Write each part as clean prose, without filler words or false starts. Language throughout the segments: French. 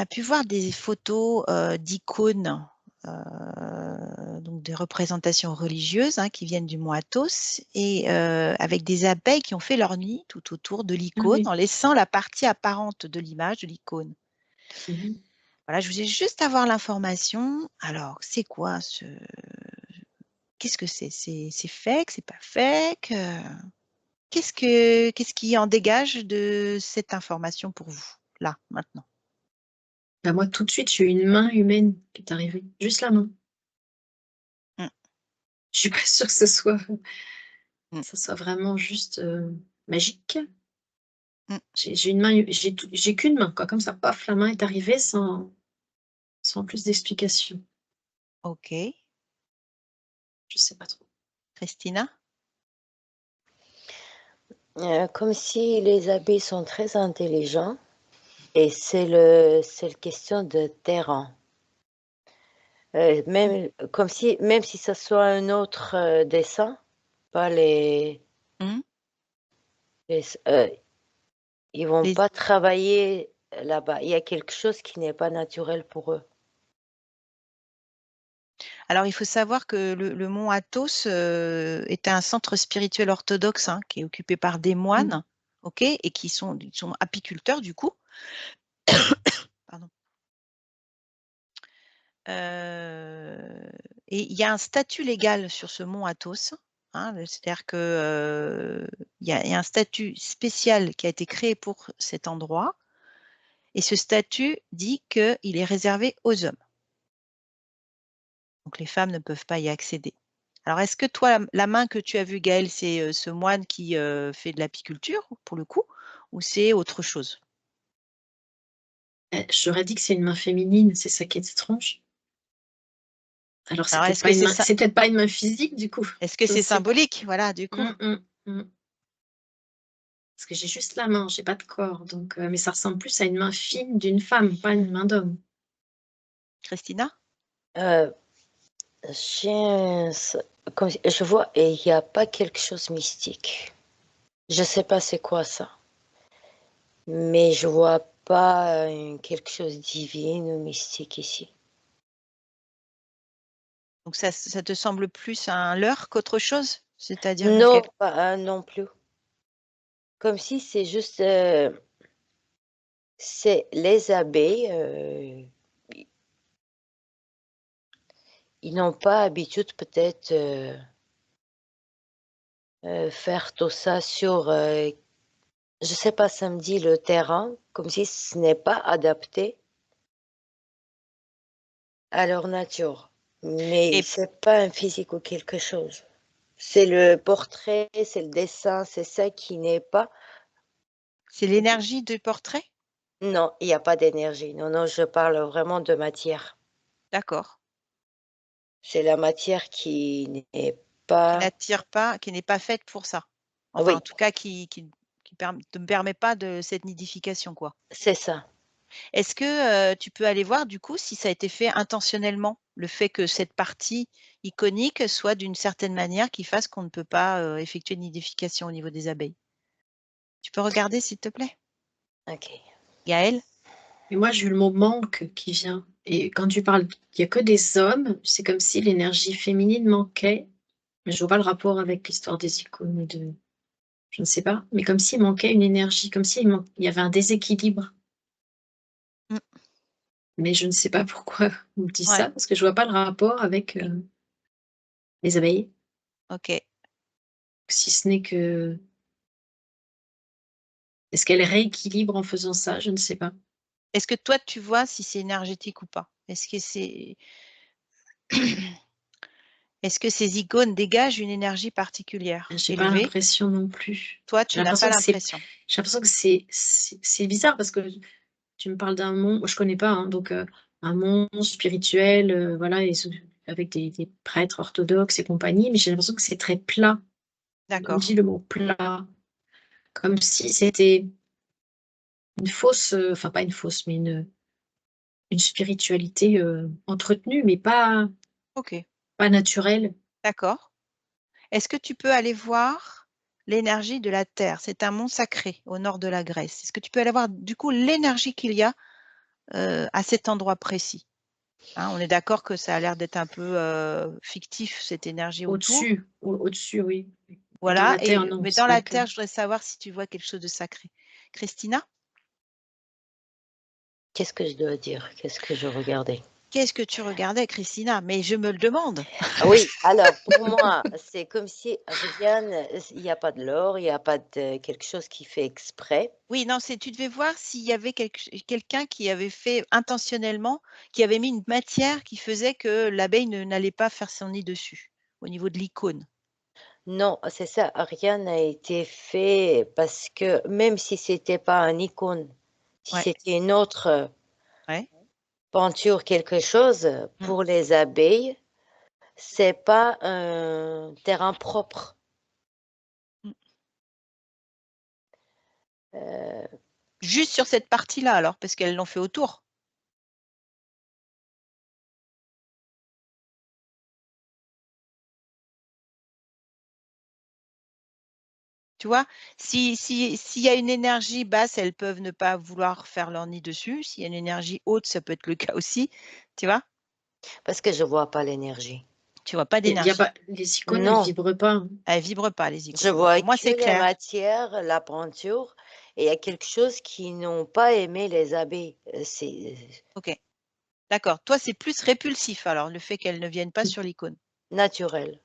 pu voir des photos d'icônes, donc des représentations religieuses qui viennent du mont Athos et avec des abeilles qui ont fait leur nid tout autour de Ah l'icône oui. en laissant la partie apparente de l'image de l'icône. Mmh. Voilà, je voulais juste avoir l'information. Alors, c'est quoi ce qu'est-ce que c'est? C'est fake, c'est pas fake? Qu'est-ce qui en dégage de cette information pour vous, là, maintenant? Bah, moi, tout de suite, j'ai eu une main humaine qui est arrivée, juste la main. Mmh, Je suis pas sûre que ce soit mmh, ça soit vraiment juste, magique. mmh. J'ai une main hu j'ai qu'une main, quoi, comme ça, paf, la main est arrivée sans plus d'explication. OK. Je sais pas trop. Christina? Comme si les abeilles sont très intelligents et c'est le question de terrain. Mmh, Même si ça soit un autre, dessin, pas mmh. les s ils vont Les pas travailler là-bas. Il y a quelque chose qui n'est pas naturel pour eux. Alors, il faut savoir que le mont Athos, est un centre spirituel orthodoxe, qui est occupé par des Mmh. moines, OK? Et ils sont apiculteurs, du coup. Pardon. Heu et il y a un statut légal sur ce mont Athos, c'est-à-dire que, il y a un statut spécial qui a été créé pour cet endroit et ce statut dit qu'il est réservé aux hommes. Donc les femmes ne peuvent pas y accéder. Alors est-ce que toi, la main que tu as vue, Gaëlle, c'est, ce moine qui, fait de l'apiculture, pour le coup, ou c'est autre chose? J'aurais dit que c'est une main féminine, c'est ça qui est étrange. Alors Alors est-ce que c'est peut-être pas une main physique du coup, je ne c'est sais pas. symbolique? Voilà, du coup. Mmh mh. Mmh. Parce que j'ai juste la main, j'ai pas de corps donc mais ça ressemble plus à une main fine d'une femme, pas une main d'homme. Christina? Heu, j'ai un s comme si je vois et il y a pas quelque chose mystique. Je sais pas c'est quoi ça, mais je vois pas, quelque chose divine ou mystique ici. Donc ça te semble plus un leurre qu'autre chose? C'est-à-dire Non, quel pas non plus. Comme si c'est juste, c'est les abeilles, ils n'ont pas habitude peut-être, faire tout ça sur, je sais pas, ça me dit le terrain, comme si ce n'est pas adapté à leur nature. Mais et c'est pas un physique ou quelque chose. C'est le portrait, c'est le dessin, c'est ça qui n'est pas c'est l'énergie du portrait? non, il y a pas d'énergie. Non, non, je parle vraiment de matière. D'accord. C'est la matière qui n'est pas Qui n'est pas faite pour ça. Enfin, en oui, tout cas, qui ne permet pas de cette nidification, quoi. c'est ça. Est-ce que, tu peux aller voir, du coup, si ça a été fait intentionnellement? Le fait que cette partie iconique soit d'une certaine manière qui fasse qu'on ne peut pas, effectuer de nidification au niveau des abeilles? Tu peux regarder, s'il te plaît? OK. Gaëlle? Et moi j'ai eu le mot manque qui vient et quand tu parles qu'il y a que des hommes, c'est comme si l'énergie féminine manquait, mais je vois pas le rapport avec l'histoire des icônes de je ne sais pas, mais comme s'il manquait une énergie, comme il y avait un déséquilibre, Mmh, mais je ne sais pas pourquoi on me dit ouais, ça parce que je vois pas le rapport avec, les abeilles, OK. si ce n'est que est-ce qu'elles rééquilibrent en faisant ça? Je ne sais pas. Est-ce que toi, tu vois si c'est énergétique ou pas? Est-ce que c'est est-ce que ces icônes dégagent une énergie particulière, J'ai pas élevée? l'impression non plus. Toi, tu n'as pas l'impression? J'ai l'impression que c'est bizarre parce que tu me parles d'un monde je connais pas, hein, donc un monde spirituel, voilà et avec des prêtres orthodoxes et compagnie, mais j'ai l'impression que c'est très plat. On D'accord. dit le mot plat, comme si c'était une fausse, enfin pas une fausse, mais une spiritualité, entretenue, mais OK, pas naturelle. d'accord. Est-ce que tu peux aller voir l'énergie de la terre? C'est un mont sacré au nord de la Grèce. Est-ce que tu peux aller voir, du coup, l'énergie qu'il y a, à cet endroit précis. Hein, on est d'accord que ça a l'air d'être un peu fictif, cette énergie autour. Au-dessus, oui. Mais dans Voilà, la Terre, non, mais c'est dans vrai la que Terre, je voudrais savoir si tu vois quelque chose de sacré. Christina, Qu'est-ce que je dois dire? Qu'est-ce que je regardais? qu'est-ce que tu regardais, Christina? Mais je me le demande. Ah oui, alors pour moi, c'est comme si rien, il n'y a pas de l'or, il n'y a pas de quelque chose qui fait exprès. Oui, non, tu devais voir s'il y avait quelqu'un qui avait fait intentionnellement, qui avait mis une matière qui faisait que l'abeille n'allait pas faire son nid dessus, au niveau de l'icône. Non, c'est ça, rien n'a été fait parce que même si c'était pas un icône, si Ouais, c'était une autre ouais. peinture, quelque chose, Mm, pour les abeilles, c'est pas un terrain propre. mm. Euh, Juste sur cette partie-là, alors, parce qu'elles l'ont fait autour. Tu vois, s'il y a une énergie basse, elles peuvent ne pas vouloir faire leur nid dessus. S'il y a une énergie haute, ça peut être le cas aussi. Tu vois, parce que je vois pas l'énergie. tu vois pas il y a d'énergie. pas, les icônes, elles Non, vibrent pas, hein. Elles vibrent pas, les je icônes. Bon, vois pour moi, que c'est les clair. matières, la peinture, et il y a quelque chose qui n'ont pas aimé les abeilles. C'est Ok, d'accord. Toi, c'est plus répulsif, alors, le fait qu'elles ne viennent pas sur l'icône. naturel.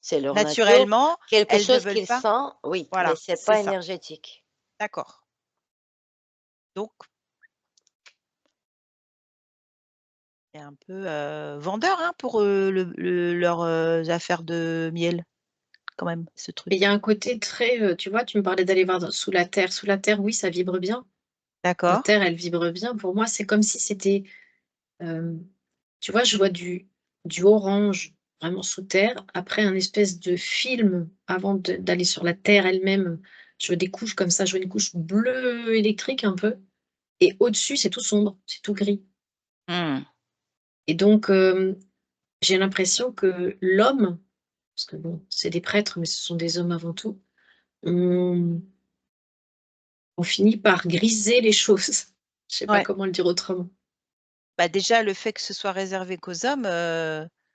C'est leur nature. Naturellement, Quelque elles ne chose veulent qu'ils pas. sentent, oui, mais Voilà, c'est c'est pas ça. énergétique. D'accord. Donc, c'est un peu vendeur, hein, pour leurs affaires de miel, quand même, ce Mais il truc. y a un côté très, tu vois, tu me parlais d'aller voir sous la terre. Sous la terre, oui, ça vibre bien. La D'accord. terre, elle vibre bien. Pour moi, c'est comme si c'était, euh, tu vois, je vois du orange vraiment sous terre. Après, un espèce de film avant d'aller sur la terre elle-même. Je vois des couches comme ça. Je vois une couche bleue électrique un peu. Et au-dessus, c'est tout sombre, c'est tout gris. Hmm. Et donc, j'ai l'impression que l'homme, parce que bon, c'est des prêtres, mais ce sont des hommes avant tout, on, on finit par griser les choses. Je sais pas Ouais. comment le dire autrement. Bah, déjà, le fait que ce soit réservé qu'aux hommes,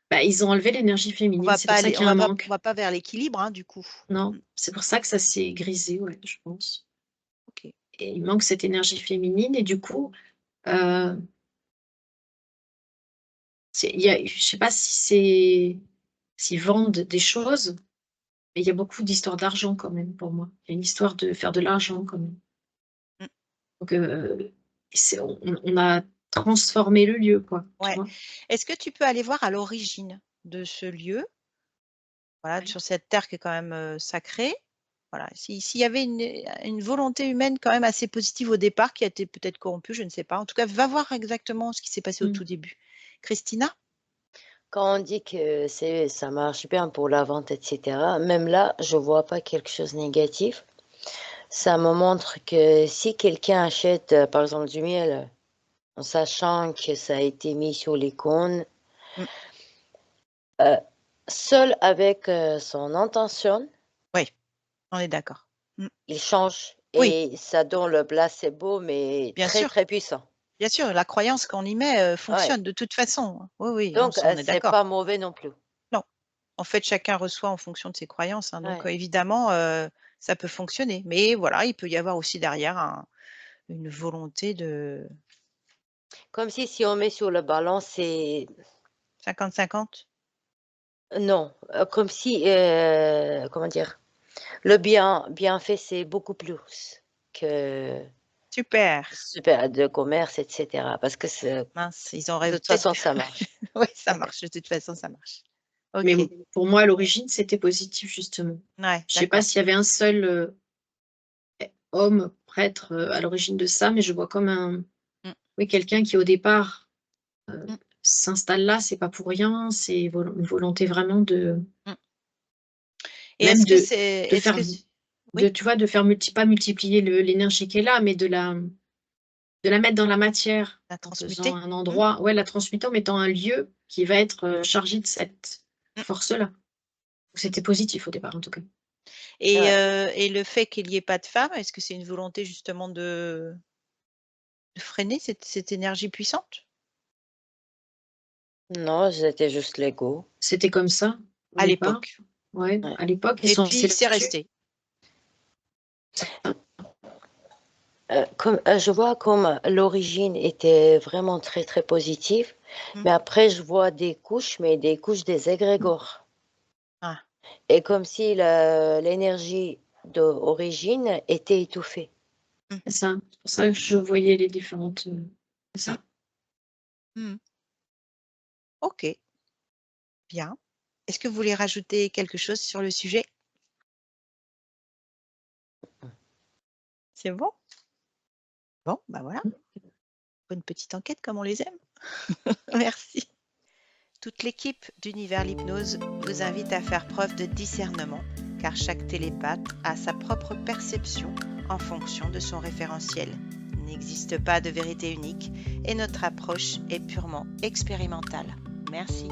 Bah, ils ont enlevé l'énergie on féminine, va c'est pas pour ça aller, qu'il y a un on manque. va pas vers l'équilibre, hein, du coup. Non, c'est pour ça que ça s'est grisé, ouais, je pense. Ok. Et il manque cette énergie féminine et du coup, euh, je sais pas si c'est s'ils vendent des choses, mais il y a beaucoup d'histoires d'argent quand même pour moi. Il y a une histoire de faire de l'argent quand même. Mm. Donc, on a transformé le lieu, quoi, tu Ouais. vois. Est-ce que tu peux aller voir à l'origine de ce lieu, voilà, Ouais. sur cette terre qui est quand même sacrée? Voilà. S'il y avait une volonté humaine quand même assez positive au départ, qui a été peut-être corrompue, je ne sais pas. En tout cas, va voir exactement ce qui s'est passé au Mm. tout début. Christina? Quand on dit que ça marche bien pour la vente, etc., même là, je vois pas quelque chose de négatif. Ça me montre que si quelqu'un achète, par exemple, du miel, en sachant que ça a été mis sur l'icône, Mm. euh, seul avec son intention, Oui, on est d'accord. Mm. il change Oui, et ça donne le placebo, mais bien très, sûr. très puissant. Bien sûr, la croyance qu'on y met Ouais. fonctionne de toute façon. Oui, oui, Donc, on est c'est d'accord. pas mauvais non plus. Non, en fait, chacun reçoit en fonction de ses croyances, hein, donc Ouais. évidemment, ça peut fonctionner. Mais voilà, il peut y avoir aussi derrière une volonté de Comme si on met sur le ballon, c'est 50-50. non, comme si, comment dire? Le bienfait, c'est beaucoup plus que Super. super de commerce et cetera, parce que c'est Mince, ils de auraient toute façon, peut-être. ça marche. Oui, ça marche. De toute façon, ça marche. Mais Ok. pour moi, à l'origine, c'était positif, justement. Ouais, Je sais pas d'accord. s'il y avait un seul homme, prêtre, à l'origine de ça, mais je vois comme Mm, oui, quelqu'un qui, au départ, mm, s'installe là, c'est pas pour rien, c'est une volonté vraiment mm. Et même est-ce que c'est, de est-ce faire, que, oui, tu vois, de faire pas multiplier l'énergie qui est là, mais de la mettre dans la matière la en faisant transmuter? un Mm, endroit, ouais, la transmutant, en mettant un lieu qui va être chargé de cette mm. force-là. C'était positif au départ, en tout cas. Et, Ouais. et le fait qu'il n'y ait pas de femmes, est-ce que c'est une volonté justement freiner cette énergie puissante? Non, c'était juste l'ego. C'était comme ça, au À départ? l'époque. Ouais, Ouais. à l'époque, ils Et sont puis restés c'est là-dessus? resté. Comme, je vois comme l'origine était vraiment très, très positive, Mmh. mais après je vois des couches, mais des couches des égrégores. Ah. Et comme si l'énergie d'origine était étouffée. C'est ça. C'est pour ça que je voyais les différentes, c'est Mmh. ça. Mmh. OK, bien. Est-ce que vous voulez rajouter quelque chose sur le sujet? C'est bon? Bon, bah, voilà. Bonne petite enquête comme on les aime. Merci. Toute l'équipe d'Univers l'hypnose vous invite à faire preuve de discernement, car chaque télépathe a sa propre perception en fonction de son référentiel. Il n'existe pas de vérité unique et notre approche est purement expérimentale. Merci.